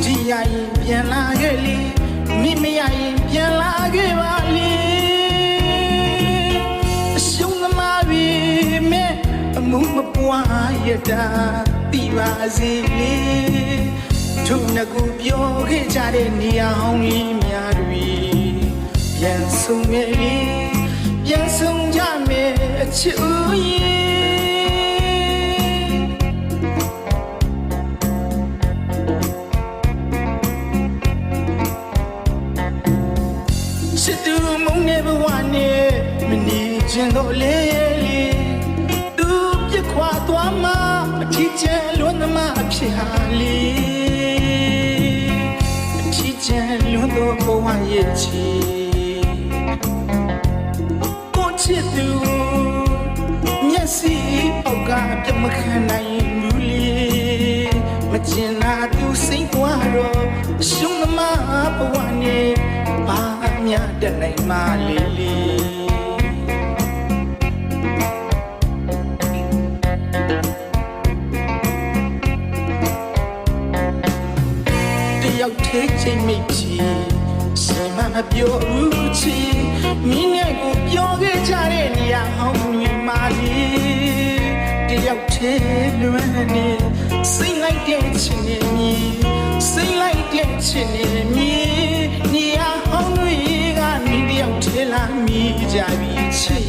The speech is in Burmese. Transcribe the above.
ဒီရရင်ပြန်လာခဲ့လေမိမရရင်ပြန်လာခဲ့ပါလေအရှုံးသမားပြီမဲအမှုမပွားရတာသိပါစေလေသူငါကူပြောခဲ့ကြတဲ့နေရာဟောင်းကြီးများတွေပြန်ဆုံးခဲ့လေပြန်ဆုံးကြမယ်အချစ်ဦးရဲ့ချစ်သူမုန်းနေဘဝနဲ့မနေချင်တော့လေသူပြစ်ခွာသွားမှအထီးကျန်လွန်းသမားအဖြစ်ဟာလေအထီးကျန်လွန်းတော့ဘဝရဲ့ချီကိုချစ်သူမျက်စိအောက်ကပြမခံနိုင်ဘူးလေမကျင်လာသူစိတ်ကွာတော့ရှုံးသမားဘဝနဲ့ဘာမြတ်တဲ့နိုင်မလေးလေးတယောက်သေးချိန်မိတ်ကြီးရှင်မမပြောဘူးချီမင်းနဲ့ကိုပြောခဲ့ကြတဲ့နေရာဟောင်းတွေမှာလေးတယောက်သေးလွမ်းနေစိတ်လိုက်တဲ့ချင်နေမြည်စိတ်လိုက်တဲ့ချင်နေမြည်နေရာဟောင်းတွေကမင်းတယောက်သေးလာမိကြပြီချီ